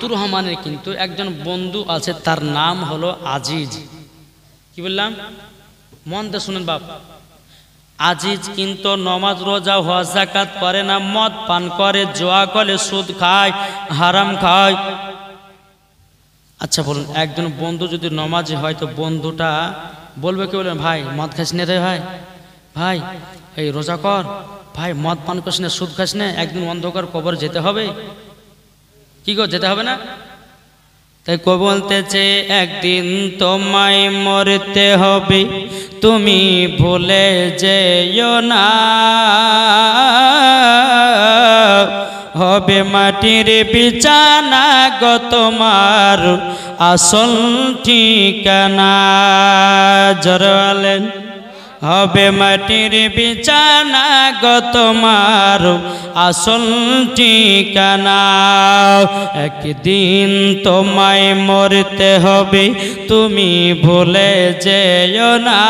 আব্দুর রহমানের কিন্তু একজন বন্ধু আছে, তার নাম হলো আজিজ। কি বললাম? মন দিয়ে শুনেন বাপ। আজিজ কিন্তু নমাজ রোজা হজ যাকাত করে না, মদ পান করে, জুয়া করে, সুদ খায়, হারাম খায়। আচ্ছা বলুন, একজন বন্ধু যদি নমাজি হয় তো বন্ধুটা বলবে কি? বলবেন ভাই মদ খাস না রে, ভাই ভাই এই রোজা কর, ভাই মদ পান করিস না, সুদ খাস না, একদিন অন্ধকার কবর যেতে হবে। কি গো, যেতে হবে না? তাই কো বলতেছে একদিন তোমায় মরতে হবে, তুমি ভুলে যেও না, হবে মাটির বিছানা গো তোমার আসল ঠিকানা। জোরে বলেন, হবে মাটির বিছানা গো তোমার আসল ঠিকানা। একদিন তোমায় মরতে হবে, তুমি ভুলে যেও না,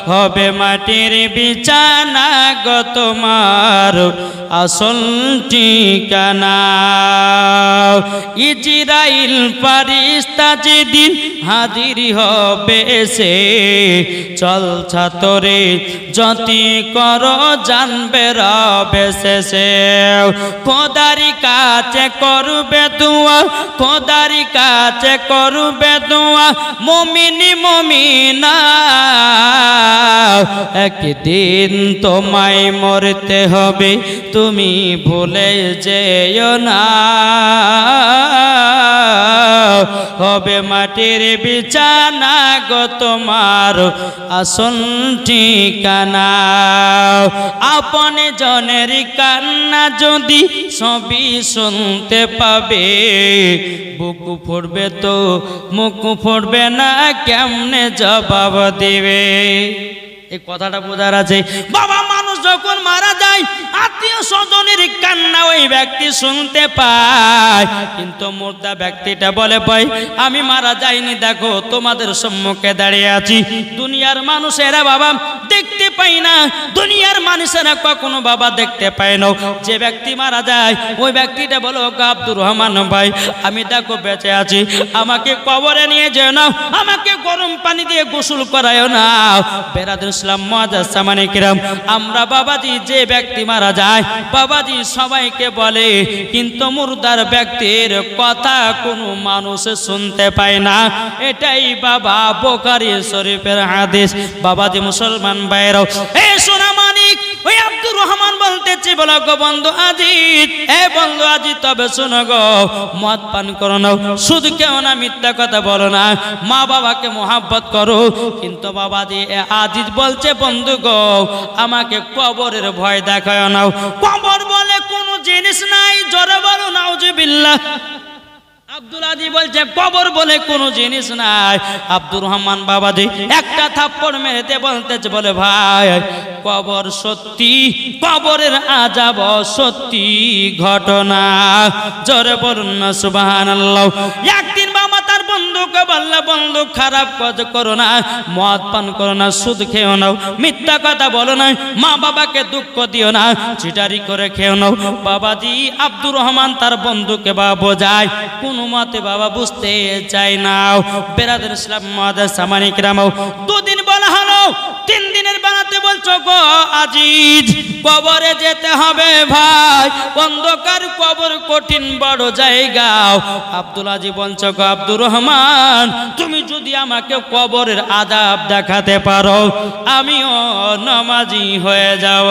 হবে মাটির বিছানা গো তোমার আসল ঠিকানা। ইজরাইল ফারিস্তা যেদিন হাজির হবে সে, চল ছাতরে যতি করো জানবে রবে শেষে। খোদারি কাছে করবে দোয়া, খোদারি কাছে করবে দোয়া, মুমিনি মুমিনা। একদিন তোমায় মরতে হবে, তুমি ভুলে যেও না, হবে মাটির বিছানা গো তোমার আসল ঠিকানা। আপন জনের কান্না যদি সবই শুনতে পাবে, বুক ফুটবে তো মুখ ফুটবে না, কেমনে জবাব দিবে? এই কথাটা বোঝার আছে বাবা। মানুষ যখন মারা যায় আত্মীয় স্বজনের কান্না ওই ব্যক্তি শুনতে পায়, কিন্তু মুর্দা ব্যক্তিটা বলে ভাই আমি মারা যাইনি, দেখো তোমাদের সম্মুখে দাঁড়িয়ে আছি। দুনিয়ার মানুষেরা বাবা দেখতে পাই না, দুনিয়ার মানুষেরা কখনো বাবা দেখতে পায় না। যে ব্যক্তি মারা যায় ওই ব্যক্তিটা বলো আব্দুর রহমান ভাই আমি দেখো বেঁচে আছি, আমাকে কবরে নিয়ে যেও না, আমাকে গরম পানি দিয়ে গোসল করায়ও না। বেরাদুল ইসলাম মুআজ্জাজ সামানে কিরাম, আমরা বাবাজি যে ব্যক্তি মারা যায় বাবাজি সবাইকে বলে, কিন্তু মুর্দার ব্যক্তির কথা কোনো মানুষ শুনতে পায় না। এটাই বাবা বুখারী শরীফের হাদিস। বাবাজি মুসলমান ভাইরাও, এ সোনা মানিক ওই আব্দুর রহমান বলতেছে বলো গো বন্ধু আজিজ, এ বন্ধু আজিজ তবে শোনো গো, মদ পান করো না, সুদ খেও না, মিথ্যা কথা বলো না, মা বাবাকে মোহাব্বত করো। কিন্তু বাবাজি আজিজ বলছে বন্ধু গো আমাকে কবরের ভয় দেখায় না, কবর বলে কোনো জিনিস নাই। জোরে বলো নাউজুবিল্লাহ। আব্দুল আজিজ বলছে কবর বলে কোনো জিনিস নাই। আব্দুর রহমান বাবাজি একটা থাপ্পড় মেরেতে বলতেছে বলে ভাই কবর সত্যি, কবরের আযাব সত্যি ঘটনা। জোরে বলুন না সুবহানাল্লাহ। একদিন বাবা তার বন্ধুকে বললে বন্ধু খারাপ কাজ করো না, মদ পান করো না, সুদ খেও না, মিথ্যা কথা বলো না, মা বাবাকে দুঃখ দিও না, চিটারি করে খেও না। বাবাজি আব্দুর রহমান তার বন্ধুকে বাবা বোঝায়, কোন মতে বাবা বুঝতে চায় না। বেরাদুল ইসলাম মুআজ্জাজ সামানে কিরাম, দুদিন বলা হলো, তিন দিনের বানাতে বলছো গো আজিজ কবরে যেতে হবে ভাই, অন্ধকার কবর কঠিন বড় জায়গা। আব্দুল আজিজ বলছো গো আব্দুর রহমান তুমি যদি আমাকে কবরের আযাব দেখাতে পারো আমিও নামাজি হয়ে যাব।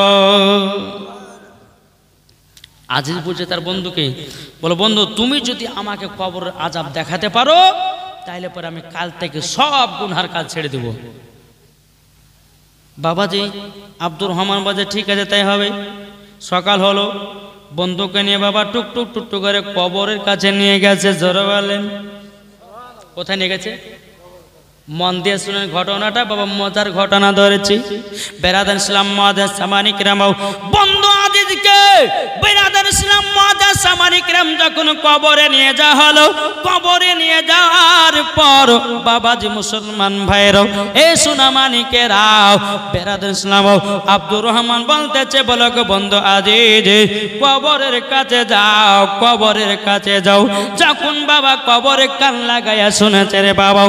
আজিজ বলছে তার বন্ধুকে, বলো বন্ধু তুমি যদি আমাকে কবরের আযাব দেখাতে পারো তাহলে পরে আমি কাল থেকে সব গুনহার কাজ ছেড়ে দেব। বাবাজি আব্দুর রহমান বাজে ঠিক আছে তাই হবে। সকাল হলো, বন্ধুকে নিয়ে বাবা টুকটুক টুকটুক করে কবরের কাছে নিয়ে গেছে। জোরে বলেন কোথায় নিয়ে গেছে? মন দিয়ে শুনেন ঘটনাটা, বাবা মজার ঘটনা ধরেছি। বেরাদুল ইসলাম মুআজ্জাজ সামানে কিরাম, বন্ধু আজিজকে বেরাদুল ইসলাম মুআজ্জাজ সামানে কিরাম কিরাম যখন কবরে নিয়ে যাওয়া হলো, কবরে নিয়ে যাওয়ার পর বাবাজি মুসলমান ভাইরাও, এই সোনামানিকেরাও, বেরাদার ইসলাম, আব্দুর রহমান বলতেছে, বলো গো বন্ধু আজিজ, কবরের কাছে যাও, কবরের কাছে যাও। যখন বাবা কবরে কান লাগাইয়া শুনেছে রে বাবা,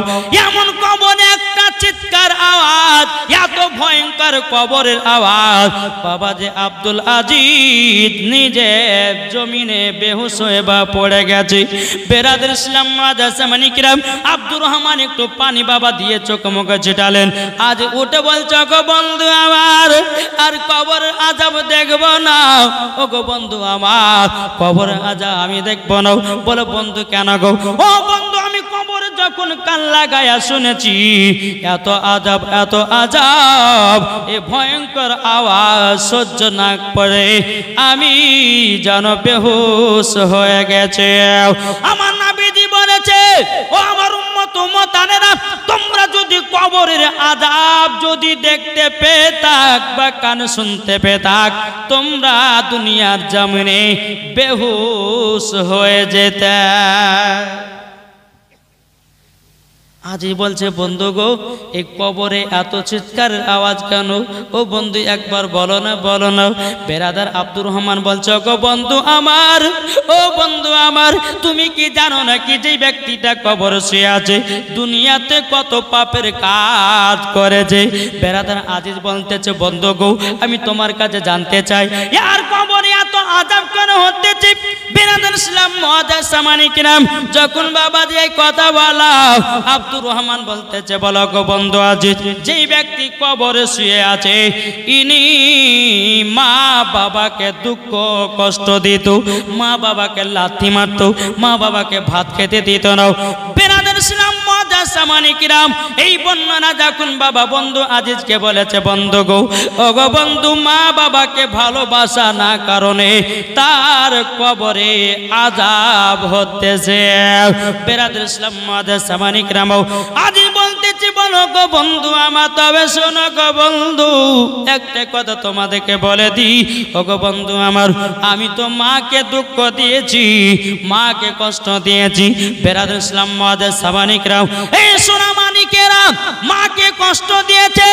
এমন কবরে একটা চিৎকার আওয়াজ, এত ভয়ঙ্কর কবরের আওয়াজ, বাবা যে আব্দুল আজিজ নিজে জমিনে বেহুশ হয়ে বা পড়ে গেছে। বেরাদার ইসলাম মাদাসামানিকরাম, আব্দুর রহমান একটু পানি বাবা দিয়ে চোখ মুখে ছিটালেন। আজ উঠে বলছো গো বন্ধু আমার, আর কবর আযাব দেখব না। ও গো বন্ধু আমার, কবর আযাব আমি দেখব না। বলো বন্ধু কেন গো? ও বন্ধু, আমি কবরে যখন কান লাগায়া শুনেছি এত আযাব, এত আযাব, এ ভয়ঙ্কর আওয়াজ সহ্য না করে আমি যেন বেহুশ হয়ে গেছে। আমার নবীজি বলেছে, ও আমার উম্মত উম্মতানেরা, তোমরা যদি কবরের আযাব যদি দেখতে পেতাক বা কান শুনতে পেতাক, তোমরা দুনিয়ার জমিনে বেহুশ হয়ে যেতে। আজই বলছে বন্ধু গো, এই কবরে এত চিৎকারের আওয়াজ কেন? ও বন্ধু একবার বলো না, বলো না। বেরাদার আব্দুর রহমান বলছে, গো বন্ধু আমার, ও বন্ধু আমার, তুমি কি জানো না কি যে ব্যক্তিটা কবরে শুয়ে আছে দুনিয়াতে কত পাপের কাজ করেছে? বেরাদার আজিজ বলতেছে, বন্ধু গো, আমি তোমার কাছে জানতে চাই, আর কবরে এত আযাব কেন হতেছে? বেরাদার ইসলাম মুআজ্জাসামানিকরাম, যখন বাবাজি এই কথা বলা, আব্দুর রহমান বলতেছে, বলো গো বন্ধু আজিজ, যেই ব্যক্তি কবরে শুয়ে আছে ইনি মা বাবাকে দুঃখ কষ্ট দিত, মা বাবাকে লাথি মারত, মা বাবাকে ভাত খেতে দিত না। বেরাদার ইসলাম মুআজ্জাসামানিকরাম, এই বর্ণনা যখন বাবা বন্ধু আজিজকে বলেছে, বন্ধু গো, ও গো বন্ধু, মা বাবাকে ভালোবাসা না কারণে তার কবরে আযাব হতেছে। বেরাদার ইসলাম মুআজ্জাসামানিকরাম আজিজ বলতেছি, বলো গো বন্ধু আমার, তবে শোনো গো বন্ধু, একটা কথা তোমাদেরকে বলে দিই, ও গো বন্ধু আমার, আমি তো মাকে দুঃখ দিয়েছি, মাকে কষ্ট দিয়েছি। বেরাদার ইসলাম মুআজ্জাসামানিকরাম, এই সোনামানিকেরা, মাকে কষ্ট দিয়েছে,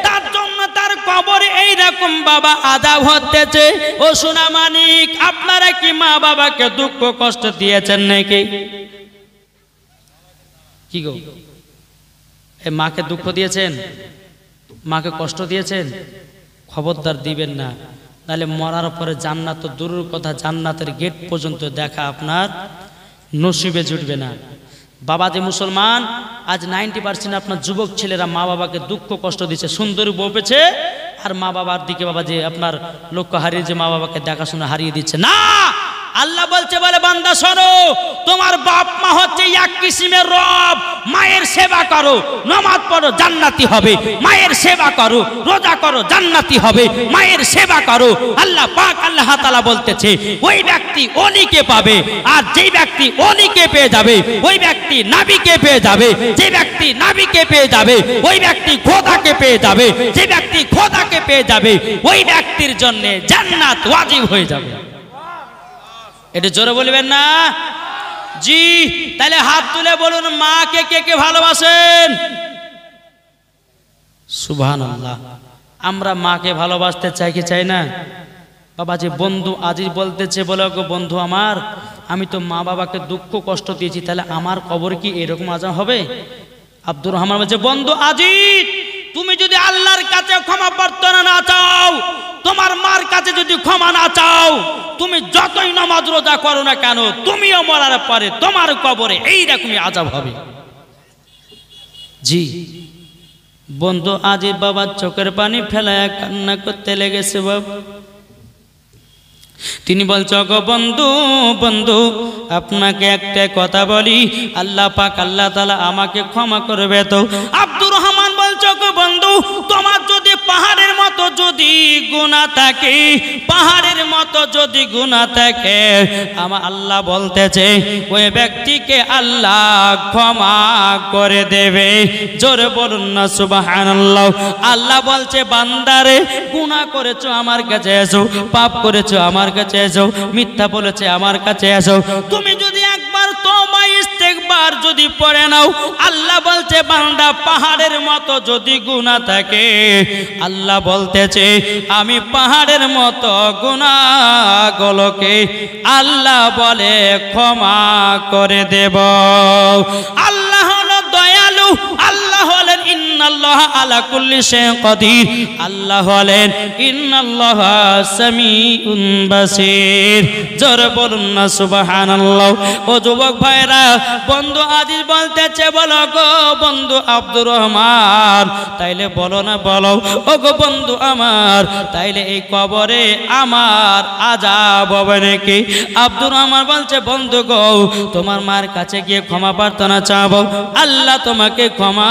তার জন্য তার কবরে এই রকম বাবা আযাব হতেছে। ও সোনামানিক, আপনারা কি মা বাবাকে দুঃখ কষ্ট দিয়েছেন নাকি? কি গো, এ মাকে দুঃখ দিয়েছেন, মাকে কষ্ট দিয়েছেন? খবরদার দিবেন না, তাহলে মরার পরে জান্নাত তো দূরের কথা, জান্নাতের গেট পর্যন্ত দেখা আপনার নসিবে জুটবে না। বাবা যে মুসলমান, আজ 90% আপনার যুবক ছেলেরা মা বাবাকে দুঃখ কষ্ট দিচ্ছে, সুন্দরী বউ পেয়েছে আর মা বাবার দিকে বাবা যে আপনার লক্ষ্য হারিয়ে, যে মা বাবাকে দেখাশোনা হারিয়ে দিচ্ছে না। আল্লাহ বলছে, বলে বান্দা শোনো, তোমার বাপ মা হচ্ছে এক কিসিমের রব, মায়ের সেবা করো, নামাজ পড়ো, জান্নাতি হবে। মায়ের সেবা করো, রোজা করো, জান্নাতি হবে। মায়ের সেবা করো। আল্লাহ পাক আল্লাহ তাআলা বলতেছে, ওই ব্যক্তি ওলিকে পাবে, আর যেই ব্যক্তি ওলিকে পেয়ে যাবে ওই ব্যক্তি নবীকে পেয়ে যাবে, যে ব্যক্তি নবীকে পেয়ে যাবে ওই ব্যক্তি খোদাকে পেয়ে যাবে, যে ব্যক্তি খোদাকে পেয়ে যাবে ওই ব্যক্তির জন্য জান্নাত ওয়াজিব হয়ে যাবে। এটা জোরে বলবেন না? জি। তাহলে হাত তুলে বলুন, মাকে কে কে ভালোবাসেন? সুবহানাল্লাহ। আমরা মাকে ভালোবাসতে চাই কি চাই না? বাবা যে বন্ধু আজিজ বলতেছে, বলে গো বন্ধু আমার, আমি তো মা বাবাকে দুঃখ কষ্ট দিয়েছি, তাহলে আমার কবর কি এরকম আযাব হবে? আব্দুর রহমান বলছে, বন্ধু আজিজ, তুমি যদি আল্লাহর কাছে ক্ষমা প্রার্থনা না চাও, তোমার মার কাছে যদি ক্ষমা না চাও, তুমি যতই নামাজ রোজা করো না কেন, তুমিও মরার পরে তোমার কবরে এইরকমই আযাব হবে। জি। বন্ধু আজিজ বাবার চোখের পানি ফেলায় কান্না করতে লেগেছে। বাবা তিনি বলছো, গো বন্ধু, বন্ধু আপনাকে একটা কথা বলি, আল্লাহ পাক আল্লাহ তাআলা আমাকে ক্ষমা করবে তো? আব্দুর রহমান বলছো, গো বন্ধু, তোমার যদি পাহাড়ের মতো যদি গুনাহ থাকে, পাহাড়ের মতো যদি গুনাহ থাকে, আমার আল্লাহ বলতেছে ওই ব্যক্তিকে আল্লাহ ক্ষমা করে দেবে। জোরে বলুন না সুবহানাল্লাহ। আল্লাহ বলছে বান্দারে গুনাহ করেছো আমার কাছে এসো, পাপ করেছো আমার কাছে এসো, মিথ্যা বলেছে আমার কাছে এসো, তুমি যদি একবার তওবা ইস্তেগফার যদি পড়ে নাও, আল্লাহ বলছে বান্দা পাহাড়ের মতো যদি গুনাহ থাকে, আল্লাহ বলতেছে আমি পাহাড়ের মতো গুনাহগুলোকে আল্লাহ বলে ক্ষমা করে দেব। আল্লাহ হলো দয়ালু, আল্লাহ হলেন ইন্নাল্লাহ আলা কুল্লি শাইইন কাদির, আল্লাহ হলেন ইন্নাল্লাহ সামিউন বাসীর। জোরে বলুন না সুবহানাল্লাহ। ও যুবক ভাইরা, বন্ধু আজিজ বলতেছে বলো গো বন্ধু আব্দুর রহমান, তাইলে বলো না বলো ও গো বন্ধু আমার, তাইলে এই কবরে আমার আযাব হবে নাকি? আব্দুর রহমান বলছে বন্ধু গো তোমার মার কাছে গিয়ে ক্ষমা প্রার্থনা চাবো, আল্লাহ তোমাকে ক্ষমা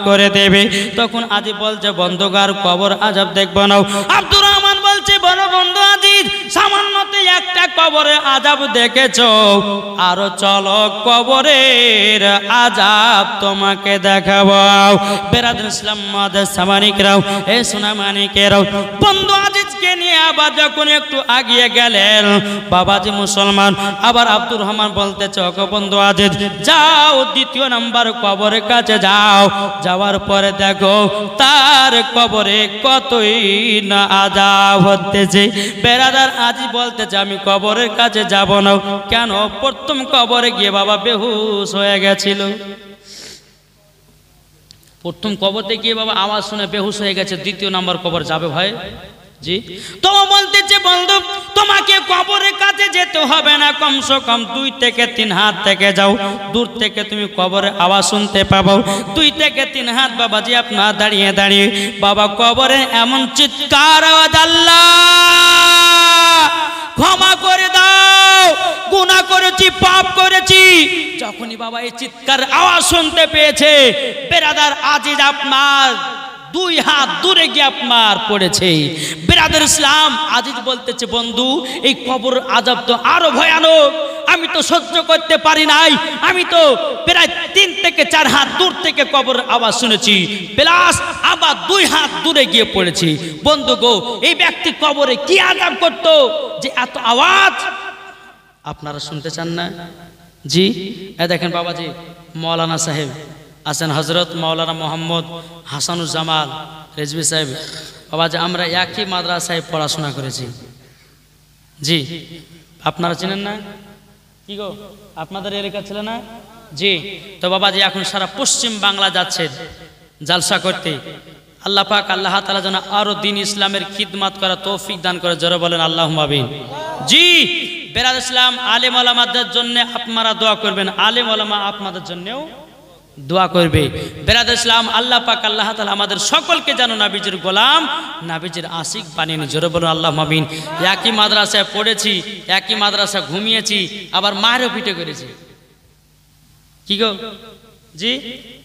করে দেবে। তখন আজিজ বলছে বন্ধুগার কবর আযাব দেখবো না। আব্দুর রহমান বলছে বলো বন্ধু আজিজ, সামান্যতে একটা কবরে আযাব দেখেছো, আরো চলো কবরের আযাব তোমাকে দেখাবো। বেরাদর ইসলাম মাদার সামানিকরাও, এ সোনা মানিকেরাও, বন্ধু আজিজকে নিয়ে আবার যখন একটু আগিয়ে গেলেন বাবাজি মুসলমান, আবার আব্দুর রহমান বলতেছে ওগো বন্ধু আজিজ যাও দ্বিতীয় নাম্বার কবরের কাছে যাও, যাওয়ার পরে দেখো তার কবরে কতই না আযাব হতেছে। বেরাদার আজিজ বলতেছে আমি কবরের কাছে যাব না। কেন? প্রথম কবরে গিয়ে বাবা বেহুশ হয়ে গেছিল, প্রথম কবরতে গিয়ে বাবা আওয়াজ শুনে বেহুশ হয়ে গেছে, দ্বিতীয় নাম্বার কবর যাবে ভাই জি। তো বলতেছে বন্ধু তোমাকে কবরের কাছে যেতে হবে না, কমসে কম 2 থেকে 3 হাত থেকে যাও, দূর থেকে তুমি কবরের আওয়াজ শুনতে পাবো। 2 থেকে 3 হাত বাবাজি আপনার দাঁড়িয়ে দাঁড়িয়ে বাবা কবরে এমন চিৎকার আওয়াজ, আল্লাহ ক্ষমা করে দাও, গুনাহ করেছি, পাপ করেছি। যখনই বাবা এই চিৎকার আওয়াজ শুনতে পেয়েছে, বেরাদার আজিজ আপনার 2 হাত দূরে গিয়ে আপনার পড়েছে। বেরাদার ইসলাম আজিজ বলতেছে বন্ধু এই কবর আযাব তো আরো ভয়ানক, আমি তো সহ্য করতে পারি নাই, আমি তো প্রায় 3 থেকে 4 হাত দূর থেকে কবর আওয়াজ শুনেছি, প্লাস আবার 2 হাত দূরে গিয়ে পড়েছি। বন্ধু গো এই ব্যক্তি কবরে কি আযাব করত যে এত আওয়াজ আপনারা শুনতে চান না? জি দেখেন বাবাজি মৌলানা সাহেব আছেন, হযরত মাওলানা মোহাম্মদ হাসানুজ্জামান রেজভী সাহেব, বাবাজি আমরা একই মাদ্রাসায় পড়াশোনা করেছি। জি আপনারা চেনেন না? কি গো আপনাদের এলাকা ছিল না? জি। তো বাবাজি এখন সারা পশ্চিম বাংলা যাচ্ছেন জালসা করতে। আল্লাহ পাক আল্লাহ তাআলা যেন আরো দ্বীন ইসলামের খিদমত করা তৌফিক দান করে, জোরে বলেন আল্লাহুম্মা আমিন। জি বেরাদর ইসলাম আলেম ওলামাদের জন্য আপনারা দোয়া করবেন, আলেম ওলামা আপনাদের জন্যও দোয়া করবে। বেরাদর ইসলাম আল্লাহ পাক আল্লাহ তাআলা আমাদের সকলকে যেন নবীজির গোলাম, নবীজির আশিক বানিয়ে, জোরে বলুন আল্লাহুম্মা আমিন। একই মাদ্রাসায় পড়েছি, একই মাদ্রাসা ঘুমিয়েছি, আবার মারও পিটে করেছি। কি গো জি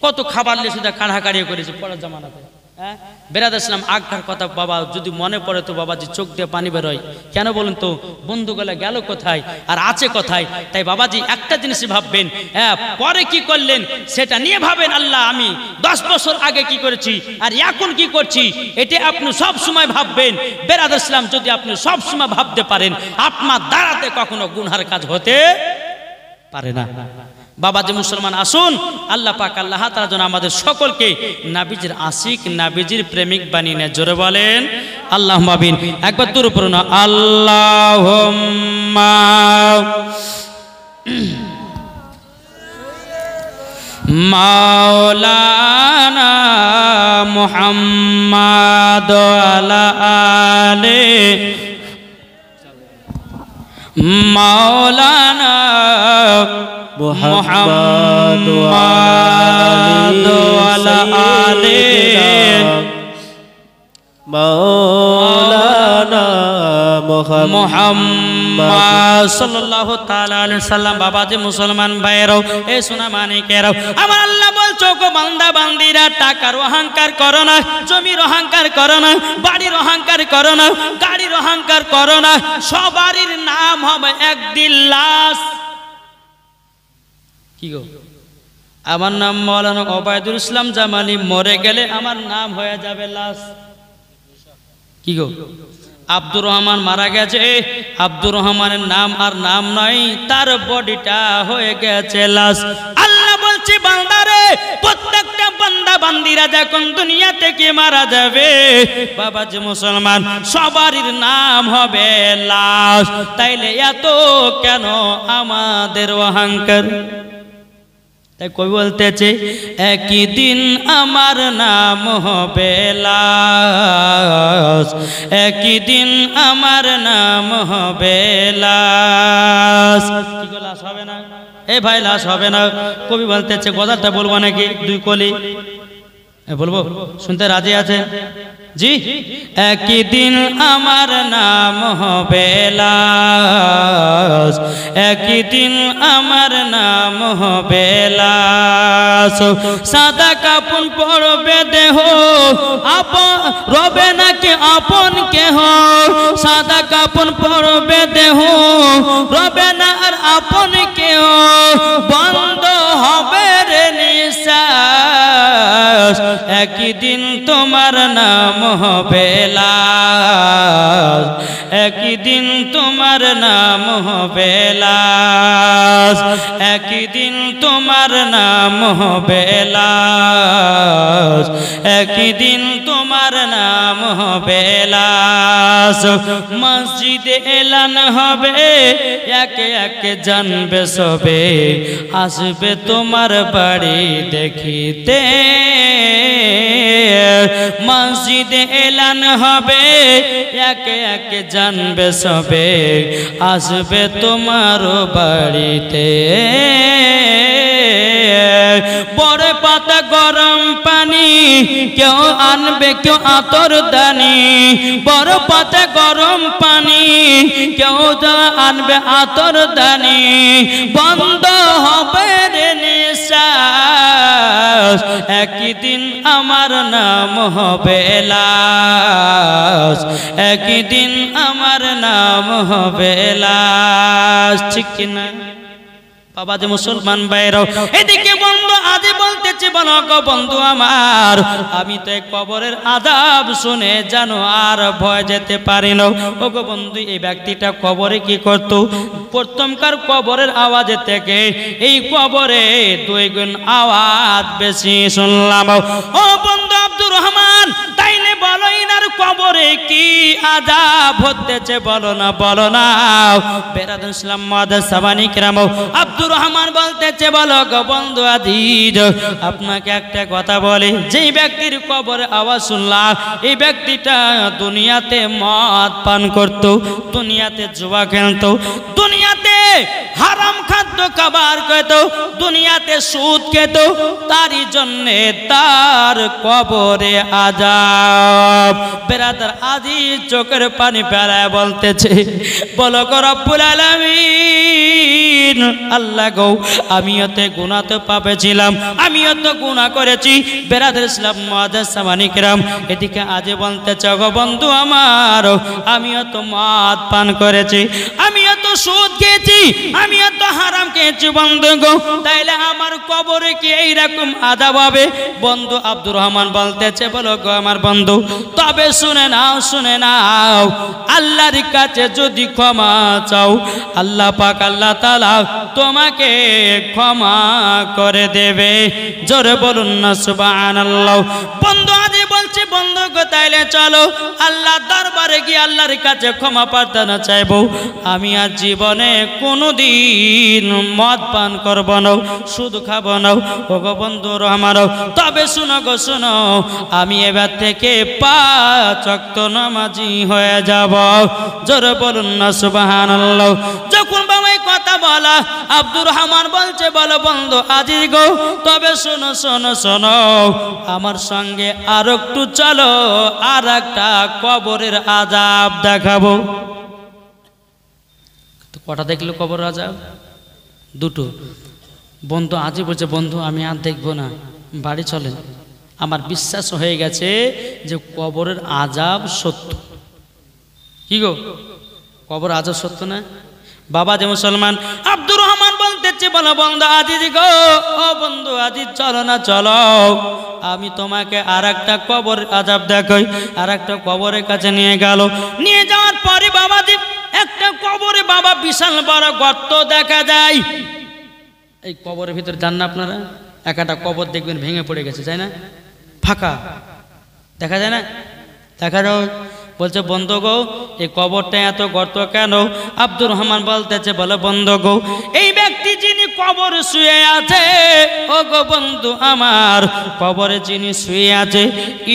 কত খাবার লে শুধু কাড়াকাড়িও করেছি পড়ার জামানাতে। হ্যাঁ বেরাদর ইসলাম আগকার কথা বাবা যদি মনে পড়ে তো বাবাজি চোখ দিয়ে পানি বেরোয়। কেন বলুন তো? বন্ধুগুলা গেল কোথায় আর আছে কোথায়? তাই বাবাজি একটা জিনিসই ভাববেন, হ্যাঁ পরে কি করলেন সেটা নিয়ে ভাবেন, আল্লাহ আমি 10 বছর আগে কি করেছি আর এখন কি করছি, এটা আপনি সব সময় ভাববেন। বেরাদর ইসলাম যদি আপনি সব সময় ভাবতে পারেন, আপনার দ্বারাতে কখনো গুনার কাজ হতে পারে না। বাবাজি মুসলমান আসুন আল্লাহ পাক আল্লাহ তাআলা যেন আমাদের সকলকে নবীজির আশিক, নবীজির প্রেমিক বানিয়ে নেয়, জোরে বলেন আল্লাহুম্মা আমিন। একবার দূর পড়ুন আল্লাহুম্মা মাওলানা মুহাম্মাদ আলা আলে মাওলানা মুহাম্মাদ আলা আলে মাওলানা মুহাম্মাদ মুহাম্মদ সাল্লাল্লাহু তাআলা আলাইহি সাল্লাম। বাবাজি মুসলমান ভাইয়েরাও, এই সোনা মানিকেরাও, আমার আল্লাহ বলছো গো বান্দা বান্দিরা, টাকার অহংকার করো না, জমির অহংকার করো না, বাড়ির অহংকার করো না, গাড়ির অহংকার করো না। সবারই নাম হবে একদিন লাশ। কি গো, আমার নাম মাওলানা ওবায়দুল ইসলাম জামালি, মরে গেলে আমার নাম হয়ে যাবে লাশ। কি গো, আব্দুর রহমান মারা গেছে, আব্দুর রহমানের নাম আর নাম নাই, তার বডিটা হয়ে গেছে লাশ। আল্লাহ বলছে বান্দারে, প্রত্যেকটা বান্দা বান্দিরা যখন দুনিয়া থেকে মারা যাবে, বাবাজি মুসলমান, সবারই নাম হবে লাশ। তাইলে এত কেন আমাদের অহংকার? তাই কবি বলতেছে, একই দিন আমার নাম হবে লাশ, একই দিন আমার নাম হবে লাশ। কি গো, লাশ হবে না? এ ভাই, লাশ হবে না। কবি বলতেছে, কথাটা বলবো নাকি দুই কলি? বলবো, শুনতে রাজি আছে? জি, একই দিন আমার নাম হবে লাশ, একই দিন আমার নাম হবে লাশ। সাদা কাপড় পরবে দেহ, আপন রবে নাকি আপন কেহ, সাদা কাপড় পরবে দেহ, রবে না আর আপন কেহ, বন্ধ হবে রে নিঃশ্বাস, একই দিন তোমার নাম হবে লাশ, একই দিন তোমার নাম হবে লাশ, একই দিন তোমার নাম হবে লাশ, একই দিন তোমার নাম হবে লাশ। মসজিদে এলান হবে, একে একে জানবে সবে, আসবে তোমার বাড়ি দেখিতে। মসজিদে এলান হবে, একে একে জানবে সবে, আসবে তোমার বাড়িতে। বড় পাতা গরম পানি, কেউ আনবে কেউ আতর দানি, বড় পাতা গরম পানি, কেউ আনবে আতর দানি, বন্ধ হবে রে নিঃশ্বাস, একই দিন আমার নাম হবে লাশ, একই দিন আমার নাম হবে লাশ। ঠিক কিনা বাবাজি মুসলমান ভাইরাও? এদিকে বন্ধু আজ বলতেছি, বলো গো বন্ধু আমার, আমি তো কবরের আযাব শুনে জানো আর ভয় যেতে পারি না। ও গো বন্ধু, এই ব্যক্তিটা কবরে কি করত? প্রথমকার কবরের আওয়াজের থেকে এই কবরে 2 গুণ আওয়াজ বেশি শুনলাম। ও বন্ধু আব্দুর রহমান, তাইলে বলো ইনার কবরে কি আযাব হতেছে? বলো না, বলো না। বেরাদুল ইসলাম মুআদ্দাস সাবানী কিরাম, আব্দুর রহমান বলতেছে, বলো গো বন্ধু আজিজ, আপনাকে একটা কথা বলি, যেই ব্যক্তির কবরে আওয়াজ শুনলাম, এই ব্যক্তিটা দুনিয়াতে মদ পান করত, দুনিয়াতে জুয়া খেলত, দুনিয়াতে হারাম খাদ্য খাবার খেত, দুনিয়াতে সুদ খেত, তারই জন্যে তার কবরে আযাব। বেরাদার আজিজ চোখের পানি ফেলায় বলতেছে, বলো গো রব্বুল আলামিন, আল্লাহ গো, আমিও তো গুনাহ তো পাপে ছিলাম, আমিও তো গুনাহ করেছি। বেরাদার ইসলাম মুআদ্দাস সামানী কিরাম, এদিকে আজ বলতেছে, গো বন্ধু আমার, আমিও তো মদ পান করেছি, আমিও তো সুদ খেয়েছি, আমিও তো হারাম খেয়েছি বন্ধু গো, তাইলে আমার কবরে কি এইরকম আযাব হবে? বন্ধু আব্দুর রহমান বলতেছে, বলো গো আমার বন্ধু, তবে শুনে নাও, শুনে নাও, আল্লাহর কাছে যদি ক্ষমা চাও, আল্লাহ পাক আল্লাহ তাআলা তোমাকে ক্ষমা করে দেবে। জোরে বলুন না সুবহানাল্লাহ। বন্ধু আজ বলছি, বন্ধু গো, তাইলে চলো আল্লাহর দরবারে গিয়ে আল্লাহর কাছে ক্ষমা প্রার্থনা চাইবো। আমি আর জীবনে কোনোদিন মদ পান করব না, সুদ খাবো না। ও গো বন্ধু রহমান, তবে শুনো গো শুনো, আমি এবার থেকে 5 ওয়াক্ত নামাজি হয়ে যাব। জোরে বলুন না সুবহানাল্লাহ। যখন বাবা এই কথা বলা, আব্দুর রহমান বলছে, বলো বন্ধু আজিজ গো, তবে শোনো শোনো শোনো, আমার সঙ্গে আর একটু চলো, আর একটা কবরের আযাব দেখাবো। কটা দেখলো কবর আজাব? দুটো। বন্ধু আজই বলছে, বন্ধু আমি আর দেখবো না, বাড়ি চলেন। আমার বিশ্বাস হয়ে গেছে যে কবরের আজাব সত্য। কি গো, কবর আজাব সত্য না? বাবা যে মুসলমান আব্দুর রহমান বলতেছে, বলো বন্ধু আজিজ গো, ও বন্ধু আজিজ চলো না চলো, আমি তোমাকে আর একটা কবর আজাব দেখাই। আর একটা কবরের কাছে নিয়ে গেল। নিয়ে যাওয়ার পরে বাবাজি একটা কবরে বাবা বিশাল বড় গর্ত দেখা যায়। এই কবরের ভিতরে যান না আপনারা, একটা কবর দেখবেন ভেঙে পড়ে গেছে, তাই না? ফাঁকা দেখা যায় না? দেখা যায়। বলছে বন্ধু গো, এই কবরটা এত গর্ত কেন? আব্দুর রহমান বলতেছে, বলে বন্ধু গো, এই ব্যক্তি যিনি কবর শুয়ে আছে, ও গো বন্ধু আমার, কবরে যিনি শুয়ে আছে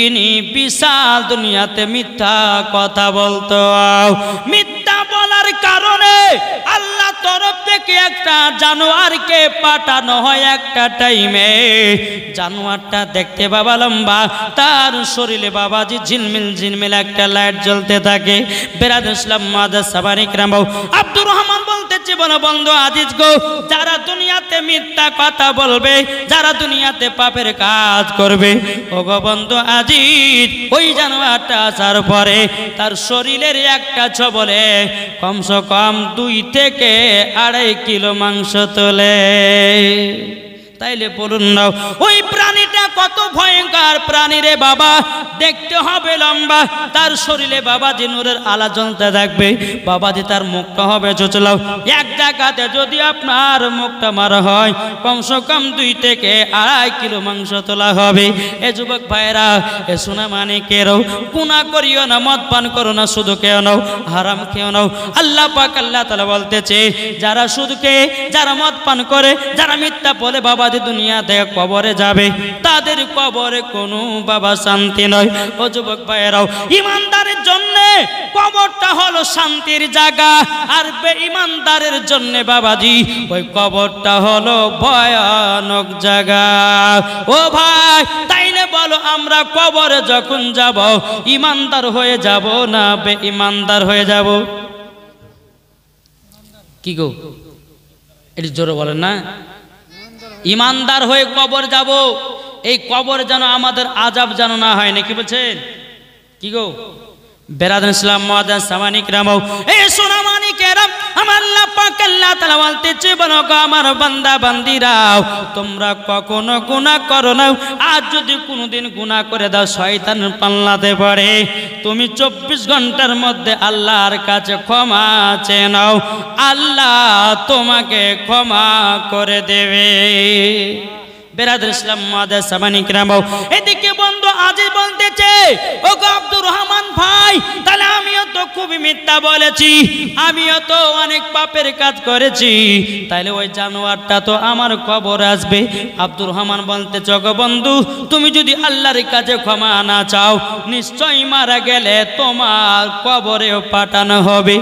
ইনি বিশাল দুনিয়াতে মিথ্যা কথা বলতো। মিথ্যা বলার কারণে আল্লাহ তরফ থেকে একটা জানোয়ারকে পাঠানো হয় একটা টাইমে। জানোয়ারটা দেখতে বাবা লম্বা, তার শরীরে বাবাজি ঝিলমিল ঝিলমিল একটা লাইট জ্বলতে থাকে। বেরাদুল ইসলাম মাদার সাবারিক রামবাউ আব্দুর রহমান বলতেছে, বলো বন্ধু আজিজ গো, যারা দুনিয়াতে মিথ্যা কথা বলবে, যারা দুনিয়াতে পাপের কাজ করবে, ও গো বন্ধু আজিজ, ওই জানোয়ারটা আসার পরে তার শরীরের একটা ছবলে কমসে কম 2 থেকে 2.5 কিলো মাংস তোলে। তাইলে বলুন না, ওই প্রাণীটা কত ভয়ঙ্কর প্রাণী রে বাবা। দেখতে হবে লম্বা, তার শরীরে বাবাজি নূরের আলা জ্বলতে থাকবে, বাবাজি তার মুখটা হবে চোচলাও। এক জায়গাতে যদি আপনার মুখটা মারা হয়, কমসে কম 2 থেকে 2.5 কিলো মাংস তোলা হবে। এ যুবক ভাইরা, এ সোনা মানিকেরও, গুনাহ করিও না, মদ পান করো না, শুধু খেও নাও, হারাম খেও নাও। আল্লাহ পাক আল্লাহ তাআলা বলতেছে, যারা শুধু খেয়ে, যারা মদ পান করে, যারা মিথ্যা বলে বাবা দুনিয়া থেকে কবরে যাবে, তাদের কবরে কোনো বাবা শান্তি নয়। ও যুবক ভাইয়েরাও, ইমানদারের জন্য কবরটা হলো শান্তির জায়গা, আর বেঈমানদারের জন্য বাবাজি ওই কবরটা হলো ভয়ানক জায়গা। ও ভাই, তাইলে বলো আমরা কবরে যখন যাব, ইমানদার হয়ে যাব না বেঈমানদার হয়ে যাব? কি গো, এটি জোরে বলেন না? ইমানদার হয়ে কবর যাব। এই কবর যেন আমাদের আযাব যেন না হয়, নাকি বলছেন? কি গো বেরাদান ইসলাম মুআদ্দাস সামানিক রামও, এই সোনা মানিকেরাম, আমার আল্লাহ পাক আল্লাহ তাআলা বলতেছে, বলো গো আমার বান্দা বান্দিরাও, তোমরা কখনো গুনাহ করো না। আর যদি কোনোদিন গুনাহ করে দাও, শয়তান পাল্লাতে পড়ে, তুমি 24 ঘন্টার মধ্যে আল্লাহর কাছে ক্ষমা চেয়ে নাও, আল্লাহ তোমাকে ক্ষমা করে দেবে। বেরাদার ইসলাম মুআদ্দাস সামানিক রামও, এদিকে বন্ধু আজিজ বলতেছে, ও গো আব্দুর রহমান ভাই, তাহলে আমিও তো খুবই মিথ্যা বলেছি, আমিও তো অনেক পাপের কাজ করেছি, তাইলে ওই জানোয়ারটা তো আমার কবর আসবে। আব্দুর রহমান বলতেছে, গো বন্ধু, তুমি যদি আল্লাহর কাছে ক্ষমা না চাও, নিশ্চয়ই মারা গেলে তোমার কবরেও পাঠানো হবে।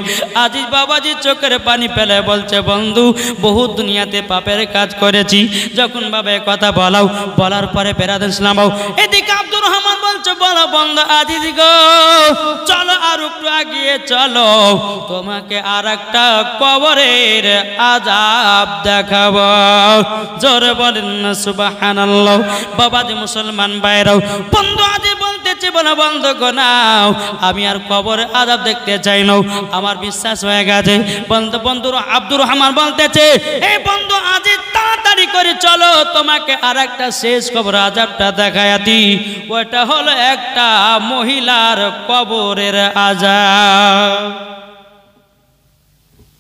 আজিজ বাবাজি চোখের পানি ফেলে বলছে, বন্ধু বহু দুনিয়াতে পাপের কাজ করেছি। যখন বাবা কথা বলাও, বলার পরে বেরাদান ইসলাম, এদিকে আব্দুর রহমান বলছে, বলো বন্ধু আজিজ গো, চলো আর একটু আগিয়ে চলো, তোমাকে আর একটা কবরের আযাব দেখাবো। জোরে বলেন না সুবহানাল্লাহ। বাবাজি মুসলমান ভাইরাও, বন্ধু আজিজ বলতেছে, বলো বন্ধু গো নাও, আমি আর কবরের আযাব দেখতে চাই না, আমার বিশ্বাস হয়ে গেছে। বন্ধু আব্দুর রহমান বলতেছে, এই বন্ধু আজিজ তাড়াতাড়ি করে চলো, তোমাকে আর একটা শেষ কবর আযাবটা দেখায়া দিই। ওটা হলো একটা মহিলার কবরের আযাব।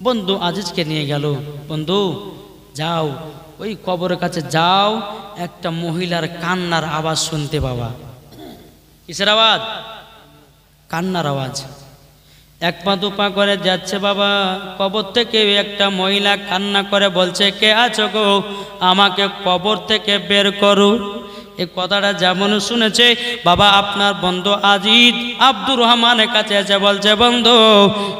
বন্ধু আজিজকে নিয়ে গেল, বন্ধু যাও ওই কবরের কাছে যাও, একটা মহিলার কান্নার আওয়াজ শুনতে পাবা। কিসের আওয়াজ? কান্নার আওয়াজ। 1 পা 2 পা করে যাচ্ছে বাবা, কবর থেকে একটা মহিলা কান্না করে বলছে, কে আছো গো, আমাকে কবর থেকে বের করো। এই কথাটা যেমন শুনেছে বাবা, আপনার বন্ধু আজিজ আব্দুর রহমানের কাছে এসে বলছে, বন্ধু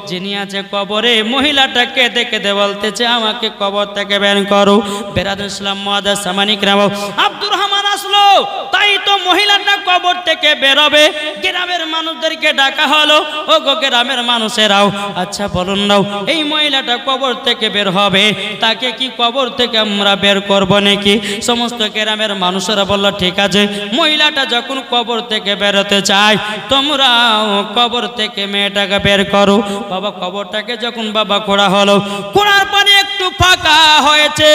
যিনি আছে কবরে, মহিলাটাকে দেখে বলতেছে, আমাকে কবর থেকে বের করো। বেরাদান ইসলাম মুআদ্দাস সামানিক রামও, আব্দুর রহমান আসলো, তাই তো মহিলাটা কবর থেকে বেরোবে। গ্রামের মানুষদেরকে ডাকা হলো, ও গো গ্রামের মানুষেরাও, আচ্ছা বলুন নাও, এই মহিলাটা কবর থেকে বের হবে, তাকে কি কবর থেকে আমরা বের করব নাকি? সমস্ত গ্রামের মানুষেরা বলল ঠিক আছে, মহিলাটা যখন কবর থেকে বেরোতে চায়, তোমরাও কবর থেকে মেয়েটাকে বের করো। বাবা কবরটাকে যখন বাবা খোঁড়া হলো, খোঁড়ার পরে একটু ফাঁকা হয়েছে।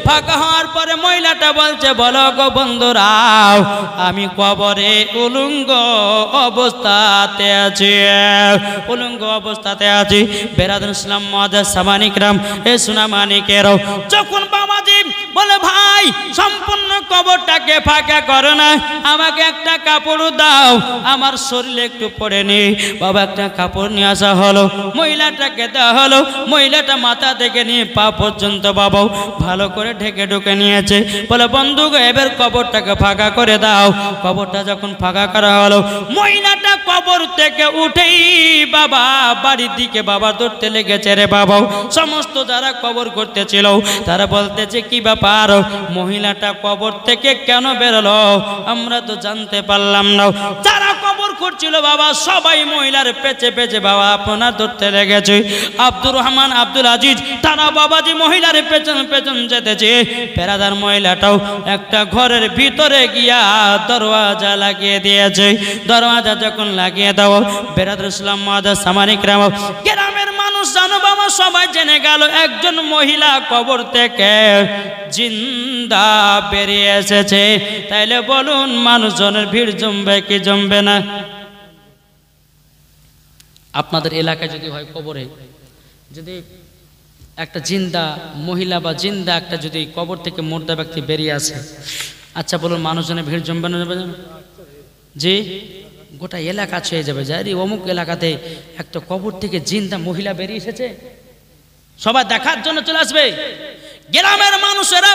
ফাঁকা হওয়ার পরে মহিলাটা বলছে, বলো গো বন্ধুরাও, আমি কবরে উলঙ্গ অবস্থাতে আছি, উলঙ্গ অবস্থাতে আছি। বেরাদুল ইসলাম মুআজ্জাজ সামানিকরাম, এ সুনামানিকেরও, যখন বাবাজি বলে ভাই সম্পূর্ণ কবরটাকে ফাঁকা করো না, আমাকে একটা কাপড় দাও, আমার শরীরে একটু পরে নি। বাবা একটা কাপড় নিয়ে আসা হলো, মহিলাটাকে দেওয়া হলো। মহিলাটা মাথা থেকে নিয়ে পা পর্যন্ত বাবাও ভালো করে ঢেকে ঢুকে নিয়েছে। বলে বন্ধু গো, এবার কবরটাকে ফাঁকা করে দাও। কবরটা যখন ফাঁকা করা হলো, মহিলাটা কবর থেকে উঠেই বাবা বাড়ির দিকে বাবা দৌড়তে লেগেছে রে বাবাও। সমস্ত যারা কবর করতেছিল তারা বলতেছে কি ব্যাপার, মহিলাটা কবর থেকে কেন বেরোলো, আমরা তো জানতে পারলাম না। যারা কবর করছিল বাবা সবাই মহিলার পেছে পেছে বাবা আপনার ধরতে লেগেছে। আব্দুর রহমান, আব্দুল আজিজ তারা বাবাজি মহিলার পেছন পেছন যেতেছে। পেরাদার মহিলাটাও একটা ঘরের ভিতরে গিয়া দরওয়াজা লাগিয়ে দিয়েছে। দরওয়াজা যখন লাগিয়ে দাও, বেরাদুল ইসলাম মুআজ্জাজ সামানিকরাম, গ্রামের মানুষ জানো বাবা সবাই জেনে গেল একজন মহিলা কবর থেকে জিন্দা বেরিয়ে এসেছে। তাইলে বলুন মানুষজনের ভিড় জমবে কি জমবে না? আপনাদের এলাকায় যদি হয় কবরে যদি একটা জিন্দা মহিলা বা জিন্দা একটা যদি কবর থেকে মুর্দা ব্যক্তি বেরিয়ে আসে, আচ্ছা বলুন মানুষজনের ভিড় জমবে না জমবে না? জি, গোটা এলাকা ছুঁয়ে যাবে, যাই অমুক এলাকাতে একটা কবর থেকে জিন্দা মহিলা বেরিয়ে এসেছে, সবাই দেখার জন্য চলে আসবে। গ্রামের মানুষেরা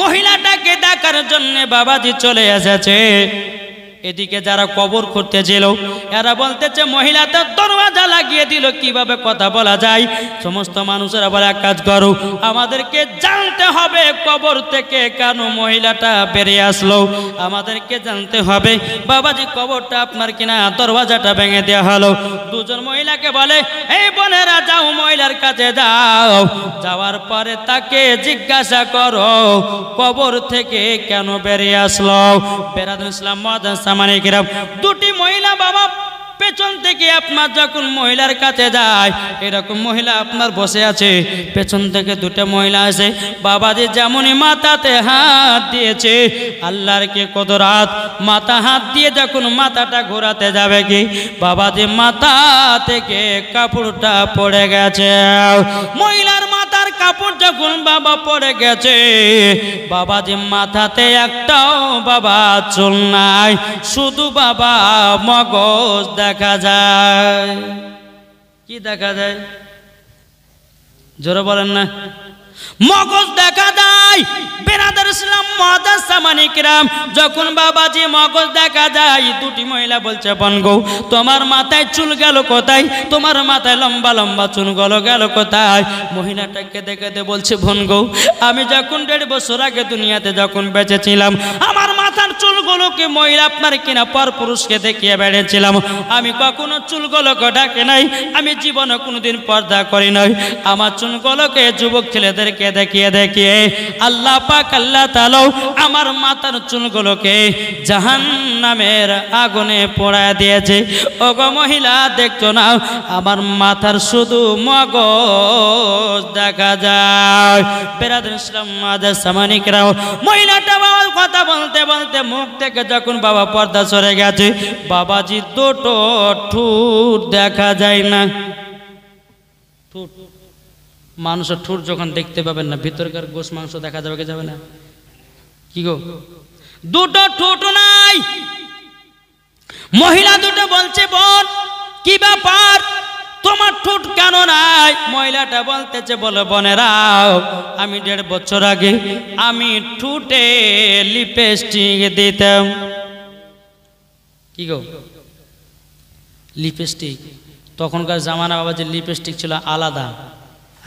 মহিলাটাকে দেখার জন্য বাবাজি চলে এসেছে। এদিকে যারা কবর করতে ছিল এরা বলতেছে মহিলাটা দরওয়াজা লাগিয়ে দিল, কিভাবে কথা বলা যায়? সমস্ত মানুষেরা বলে এক কাজ করো, আমাদেরকে জানতে হবে কবর থেকে কেন মহিলাটা বেরিয়ে আসলো, আমাদেরকে জানতে হবে। বাবাজি কবরটা আপনার কিনা, দরওয়াজাটা ভেঙে দেওয়া হলো। দুজন মহিলাকে বলে এই বোনেরা যাও মহিলার কাছে যাও, যাওয়ার পরে তাকে জিজ্ঞাসা করো কবর থেকে কেন বেরিয়ে আসলো। বেরাদুল ইসলাম মুআজ্জাজ সামানিকরাম, দুটি মহিলা বাবা পেছন থেকে আপনার যখন মহিলার কাছে যায়, এরকম মহিলা আপনার বসে আছে, পেছন থেকে দুটো মহিলা আছে। বাবাজি যেমনই মাথাতে হাত দিয়েছে, আল্লাহর কে কুদরত, মাথা হাত দিয়ে যখন মাথাটা ঘোরাতে যাবে কি, বাবাজি মাথা থেকে কাপড়টা পড়ে গেছে। মহিলার মাথার কাপড় যখন বাবা পড়ে গেছে, বাবাজি মাথাতে একটাও বাবা চুল নাই, শুধু বাবা মগজ দেখা যায়। কি দেখা যায়? জোরে বলেন না, মগজ দেখা যায়। বেরাদুল ইসলাম মুআজ্জাজ সামানিকরাম, যখন বাবাজি মগজ দেখা যায়, দুটি মহিলা বলছে বনগো তোমার মাথায় চুল গেল কোথায়, তোমার মাথায় লম্বা লম্বা চুল গেল কোথায়? মহিলাটাকে দেখে বলছে বনগো আমি যখন 1.5 বছর আগে দুনিয়াতে যখন বেঁচে ছিলাম, আমার মাথার চুলগুলোকে মহিলা আপনার কিনা পর পুরুষকে দেখিয়ে বেড়েছিলাম, আমি কখনো চুলগুলোকে ঢাকে নাই, আমি জীবনে কোনোদিন পর্দা করি নাই, আমার চুলগুলোকে যুবক ছেলেদেরকে দেখিয়ে দেখিয়ে আল্লাহ পাক আল্লাহ তাআলা আমার মাথার চুলগুলোকে জাহান্নামের আগুনে পোড়ায় দিয়েছে। ওগো মহিলা দেখছো না, আমার মাথার শুধু মগজ দেখা যায়। বেরাদুল ইসলাম মুআজ্জাজ সামানিকরাম, মহিলাটা বাবার কথা বলতে বলতে মুখ থেকে যখন বাবা পর্দা সরে গেছে, বাবাজি দুটো ঠোঁট দেখা যায় না। ঠোঁট, মানুষের ঠোঁট যখন দেখতে পাবেন না, ভিতরকার গোশ মাংস দেখা যাবে কি যাবে না? কি গো, দুটো ঠোঁট নাই। মহিলা দুটো বলছে বোন কি ব্যাপার, তোমার ঠোঁট কেন নাই? মহিলাটা বলতেছে বলে বোনেরাও আমি 1.5 বছর আগে আমি ঠোঁটে লিপস্টিক দিতাম। কি গো, লিপস্টিক? তখনকার জামানা বাবা যে লিপস্টিক ছিল আলাদা,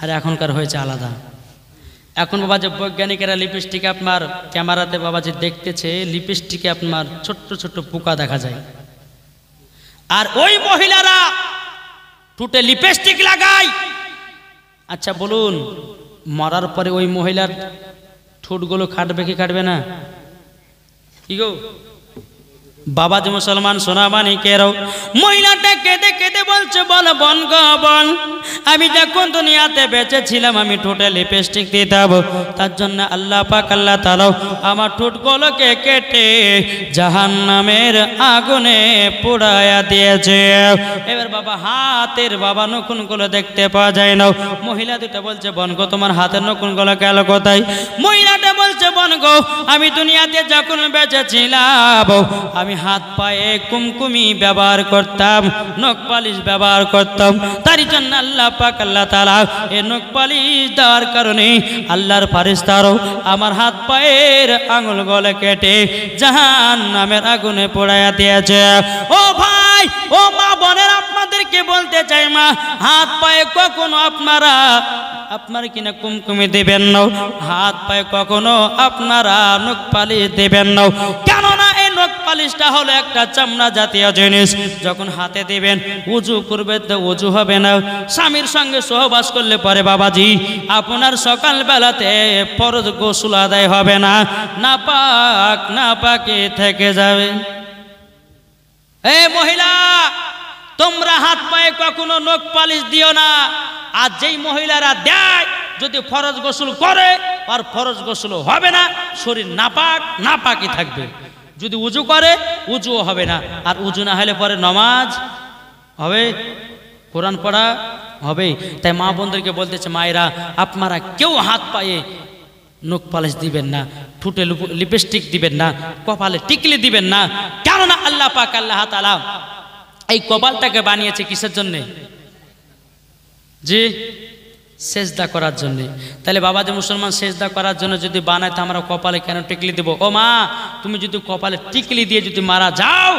আর এখনকার হয়েছে আলাদা। এখন বাবাজি বৈজ্ঞানিকেরা লিপস্টিকে আপনার ক্যামেরাতে বাবাজি দেখতেছে লিপস্টিকে আপনার ছোট্ট ছোট্ট পোকা দেখা যায়, আর ওই মহিলারা ঠোঁটে লিপস্টিক লাগায়। আচ্ছা বলুন, মরার পরে ওই মহিলার ঠোঁটগুলো কাটবে কি কাটবে না? কি গো বাবাজি মুসলমান সোনাবানি কেরো, মহিলাটা কেঁদে কেঁদে বলছে, বল বন গো বন, আমি যখন দুনিয়াতে বেঁচে ছিলাম আমি ঠোঁটে লিপস্টিক দিতাম, তার জন্য আল্লাহ পাক আল্লাহ তাআলা আমার ঠোঁটগুলোকে কেটে জাহান্নামের আগুনে পোড়ায়া দিয়েছে। এবার বাবা হাতের বাবা নখুনগুলো দেখতে পাওয়া যায় না। মহিলা দুটো বলছে, বন গো তোমার হাতের নখুনগুলো গেল কোথায়? মহিলাটা বলছে, বন গো আমি দুনিয়াতে যখন বেঁচে ছিলাম আমি হাত পায়ে কুমকুমি ব্যবহার করতাম, নখ পালিশ ব্যবহার করতাম, তারই জন্য আল্লাহ পাক আল্লাহ তাআলা এই নখ পালিশ দেওয়ার কারণে আল্লাহর ফেরেশতারাও আমার হাত পায়ের আঙুলগুলো কেটে জাহান্নামের আগুনে পোড়ায়া দিয়েছে। ও ভাই ও মা বোনেরা, আপনাদেরকে বলতে চাই মা, হাত পায়ে কখনো আপনারা কিনা কুমকুমি দেবেন না, হাত পায়ে কখনো আপনারা নখ পালিশ দেবেন না। কেননা এই নখ পালিশটা হলো একটা চামড়া জাতীয় জিনিস, যখন হাতে দিবেন উজু করবে তো উজু হবে না। স্বামীর সঙ্গে সহবাস করলে পরে বাবাজি আপনার সকাল বেলাতে ফরজ গোসল আদায় হবে না, নাপাকে থেকে যাবে। এই মহিলা, তোমরা হাত পায়ে কখনো নখ পালিশ দিও না। আর যেই মহিলারা দেয় যদি ফরজ গোসল করে, আর ফরজ গোসল হবে না, শরীর নাপাকি থাকবে। যদি উজু করে উজুও হবে না, আর উজু না হলে পরে নামাজ হবে, কোরআন পড়া হবে। তাই মা বোনদেরকে বলতেছে, মায়েরা আপনারা কেউ হাত পায়ে নখ পালিশ দিবেন না, ঠোঁটে লিপস্টিক দিবেন না, কপালে টিকলি দিবেন না। কেননা আল্লাহ পাক আল্লাহ তাআলা এই কপালটাকে বানিয়েছে কিসের জন্যে? জি, সেজদা করার জন্য। তাহলে বাবা যে মুসলমান সেজদা করার জন্য যদি বানায়, তো আমরা কপালে কেন টিকলি দেব? ও মা, তুমি যদি কপালে টিকলি দিয়ে যদি মারা যাও,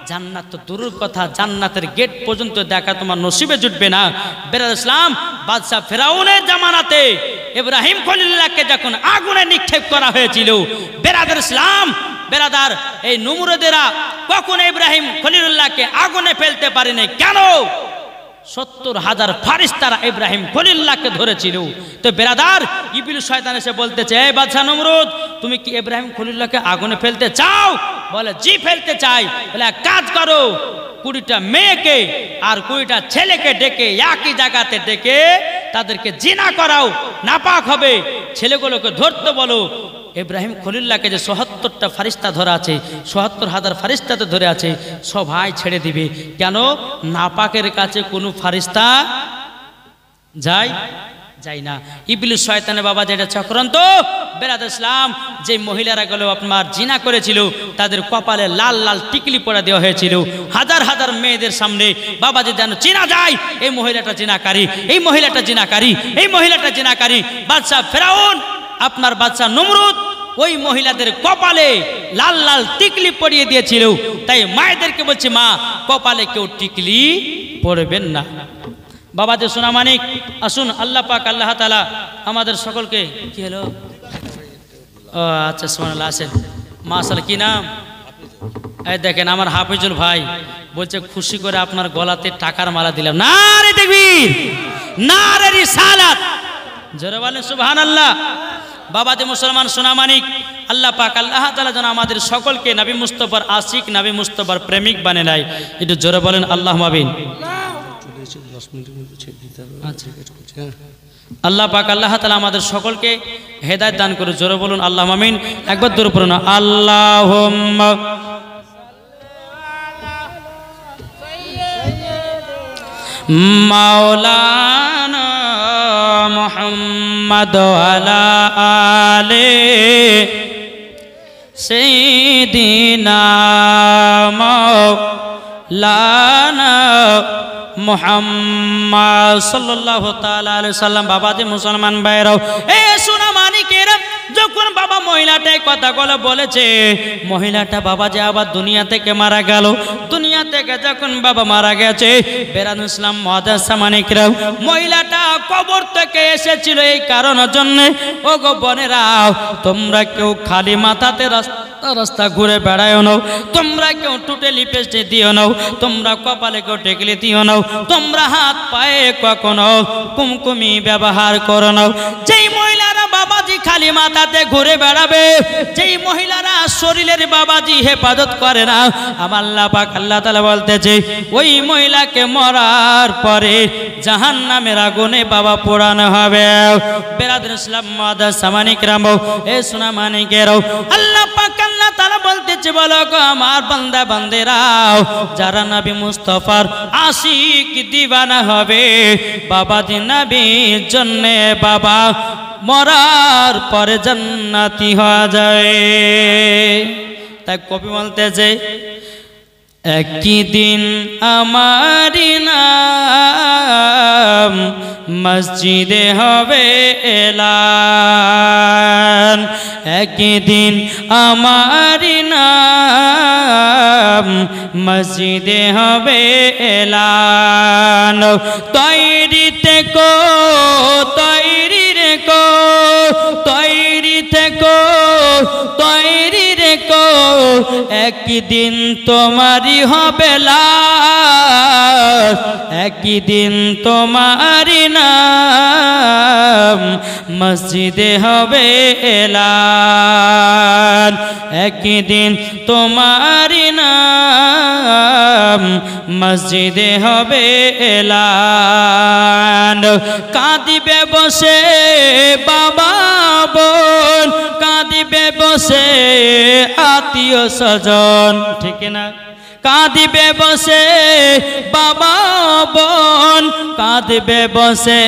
জান্নাত তো দূরের কথা, জান্নাতের গেট পর্যন্ত দেখা তোমার নসিবে জুটবে না। বেরাদ ইসলাম বাদশাহ ফেরাউনের জামানাতে ইব্রাহিম খলিলুল্লাহকে যখন আগুনে নিক্ষেপ করা হয়েছিল, বেরাদার ইসলাম বেরাদার এই নমরুদেরা কখনো ইব্রাহিম খলিলুল্লাহকে আগুনে ফেলতে পারেনি। কেন? 70,000 ফারিস্তারা ইব্রাহিম খলিলুল্লাহকে ধরেছিল। তো বেরাদার ইবলিস শয়তান এসে বলতেছে, এই বাদশা নমরুদ, তুমি কি ইব্রাহিম খলিলুল্লাহকে আগুনে ফেলতে চাও? বলে, জি ফেলতে চাই। বলে, এক কাজ করো, 20টা মেয়েকে আর 20টা ছেলেকে ডেকে একই জায়গাতে ডেকে তাদেরকে জিনা করাও, নাপাক হবে। ছেলেগুলোকে ধরতে বলো। ইব্রাহিম খলিলুল্লাহকে যে ৭৭টা ফারিস্তা ধরা আছে, ৭৭,000 ফারিস্তাতে ধরে আছে, সবাই ছেড়ে দিবে। কেন? নাপাকের কাছে কোনো ফারিস্তা যায় না। ইবলিস শয়তানের বাবা যেটা চক্রান্ত, বেরাদ ইসলাম যে মহিলারা গুলো আপনার জিনা করেছিল, তাদের কপালে লাল লাল টিকলি পড়া দেওয়া হয়েছিল। হাজার হাজার মেয়েদের সামনে বাবা যে যেন চিনা যায়, এই মহিলাটা জিনাকারী, এই মহিলাটা জিনাকারী, এই মহিলাটা জিনাকারী। বাদশাহ ফেরাউন, আপনার বাদশাহ নমরুদ ওই মহিলাদের কপালে লাল লাল টিকলি পরিয়ে দিয়েছিল। তাই মায়েদেরকে বলছে, মা, কপালে কেউ টিকলি পড়বেন না। বাবা যে সোনা মানিক, আসুন আল্লাহ পাক আল্লাহ তাআলা আমাদের সকলকে, কি হলো? ও আচ্ছা, সুবহানাল্লাহ। আসেন মাশাআল্লাহ। কি নাম? এই দেখেন আমার হাফিজুল ভাই বলছে, খুশি করে আপনার গলাতে টাকার মালা দিলাম। নারে তাকবীর, নারে রিসালাত, জোরে বলেন সুবহানাল্লাহ। বাবা যে মুসলমান সোনা মানিক, আল্লাহ পাক আল্লাহ তাআলা যেন আমাদের সকলকে নবী মুস্তাফার আশিক, নবী মুস্তাফার প্রেমিক বানিয়ে নেয়। একটু জোরে বলেন আল্লাহুম্মা আমিন। আল্লাহ পাক আল্লাহ তাআলা আমাদের সকলকে হেদায়েত দান করে। জোরে বলুন আল্লাহুম্মা আমিন। একবার দরুদ পড়ুন, আল্লাহুম্মা মাওলানা মুহাম্মদ ওয়ালা আলে সাইয়্যিদিনা মাওলানা মুহাম্মদ সাল্লাল্লাহু তাআলা আলাইহি সাল্লাম। বাবা যে মুসলমান ভাইরাও, এ সোনা মানিকেরা, যখন বাবা মহিলাটা এই কথাগুলো বলেছে, মহিলাটা বাবা যে আবার দুনিয়া থেকে মারা গেল। দুনিয়া থেকে যখন বাবা মারা গেছে, বেরান ইসলাম মুআজ্জাজ মানিকরাও, মহিলাটা কবর থেকে এসেছিল এই কারণের জন্য। ও গো বোনেরা, তোমরা কেউ খালি মাথাতে রাস্তা ঘুরে বেড়ায় নাও, তোমরা কেউ টুটে লিপস্টিক দিও নাও, তোমরা কপালে কেউ টেকলি দিও নাও, তোমরা হাত পায়ে কখনো কুমকুমি ব্যবহার করো নাও। যেই মহিলারা বাবাজি খালি মাথাতে ঘুরে বেড়াবে, যেই মহিলারা শরীরের বাবাজি হেফাজত করে না, আমার আল্লাহ পাক আল্লাহ তাআলা বলতেছে ওই মহিলাকে মরার পরে জাহান্নামের আগুনে বাবা পোড়ানো হবে। বেরাদুল ইসলাম মুআজ্জাজ মানিকরাম, এ সোনা মানিকেরাও, আল্লাহ পাক আল্লাহ তাআলা বলতেছে বলো গো আমার বান্দা বান্দেরাও, যারা নবী মুস্তাফার আশিক দিওয়ানা হবে, বাবাজি নবীর জন্য বাবা মরার পরে জান্নাতি হয়ে যায়। তাই কবি বলতেছে একদিন আমার নাম মসজিদে হবে এলান, একদিন আমার নাম মসজিদে হবে এলান। তৈরি থেকো তৈরি রেখো, তৈরি থেকো তৈরি রেখো, একদিন তোমারই হবে লাশ, একদিন তোমারই নাম মসজিদে হবে এলান, একদিন তোমারই নাম মসজিদে হবে এলান। কাঁদিবে বসে বাবা বোন, কাঁদিবে বসে আত্মীয় স্বজন, ঠিক না? কাঁদিবে বসে বাবা বোন, কাঁদিবে বসে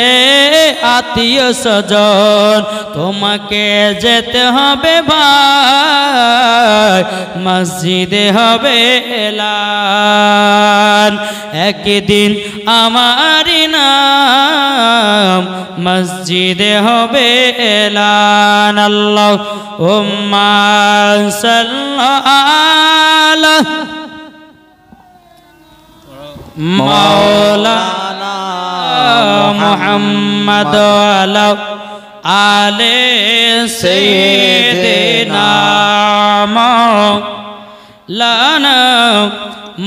আত্মীয় স্বজন, তোমাকে যেতে হবে ভাই মসজিদে হবে এলান, একদিন আমারই নাম মসজিদে হবে এলান। আল্লাহুম্মা সাল্লি আলা মাওলানা মুহাম্মদ ওয়া আলে সাইয়্যিদিনা মাওলানা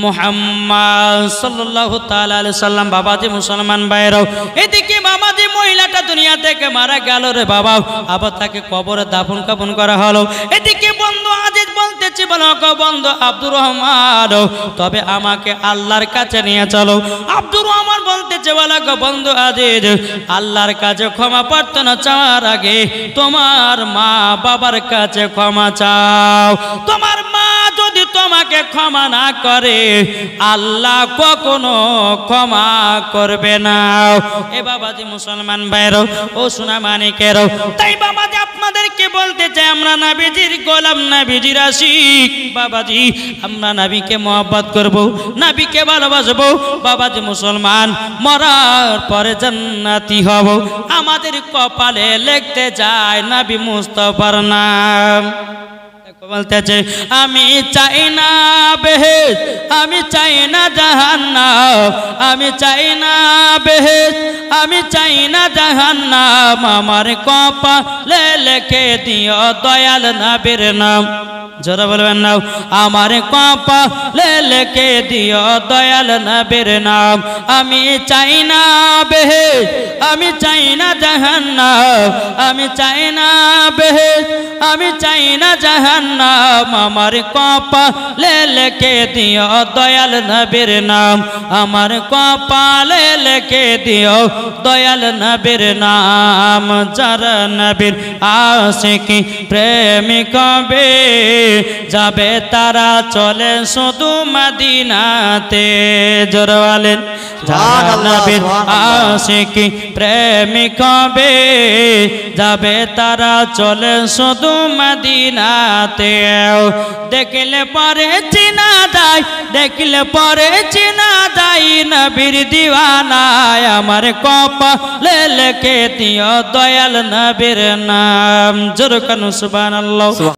মুহাম্মদ সাল্লাল্লাহু তাআলা আলাইহি সাল্লাম। বাবাজি মুসলমান ভাইরাও, এদিকে বাবাজি মহিলাটা দুনিয়া থেকে মারা গেল রে বাবা, আবার তাকে কবরে দাফন কাফন করা হলো। এদিকে বন্ধু আজিজ বলতেছে বলো গো বন্ধু আব্দুর রহমান, তবে আমাকে আল্লাহর কাছে নিয়ে চলো। আব্দুর রহমান বলতেছে বলো গো বন্ধু আজিজ, আল্লাহর কাছে ক্ষমা প্রার্থনা চাওয়ার আগে তোমার মা বাবার কাছে ক্ষমা চাও। তোমার মা যদি তোমাকে ক্ষমা না করে, আল্লাহ কখনো ক্ষমা করবে না। এ বাবাজি মুসলমান ভাইরো, ও সোনা মানিকেরও, তাই বাবাজি আপনাদেরকে বলতে চাই আমরা নবীজির গোলাম, নবীজির আশিক। বাবাজি আমরা নবীকে মহব্বত করব, নবীকে ভালোবাসবো। বাবাজি মুসলমান, মরার পরে জান্নাতি হব, আমাদের কপালে লিখতে যায় নবী মুস্তাফার নাম। বলতেছে আমি চাই না বেহেশত, আমি চাই না জাহান্নাম, আমি চাই না বেহেশত, আমি চাই না জাহান্নাম, আমার কপালে লিখে দিও দয়াল নবীর নাম। জোরে বলবেন না, আমার কপালে লিখে দিও দয়াল নবীর নাম। আমি চাই না বেহেশত, আমি চাই না জাহান্নাম, আমি চাই না বেহেশত, আমি চাই না জাহান্নাম, আমার কপালে লিখে দিও দয়াল নবীর নাম, আমার কপালে লিখে দিও দয়াল নবীর নাম। যারা নবীর আশিকি প্রেমিক হবে, যাবে তারা চলে শুধু মদিনাতে। জোরে বলেন যারা নবীর আশিকি প্রেমিক হবে যাবে তারা চলে শুধু মদিনাতে দেখলে পরে চিনা যায় দেখলে পরে চিনা যায় নবীর দিওয়ানায় আমার কপালে লিখে দিও দয়াল নবীর নাম জোরে কানু সুবহানাল্লাহ।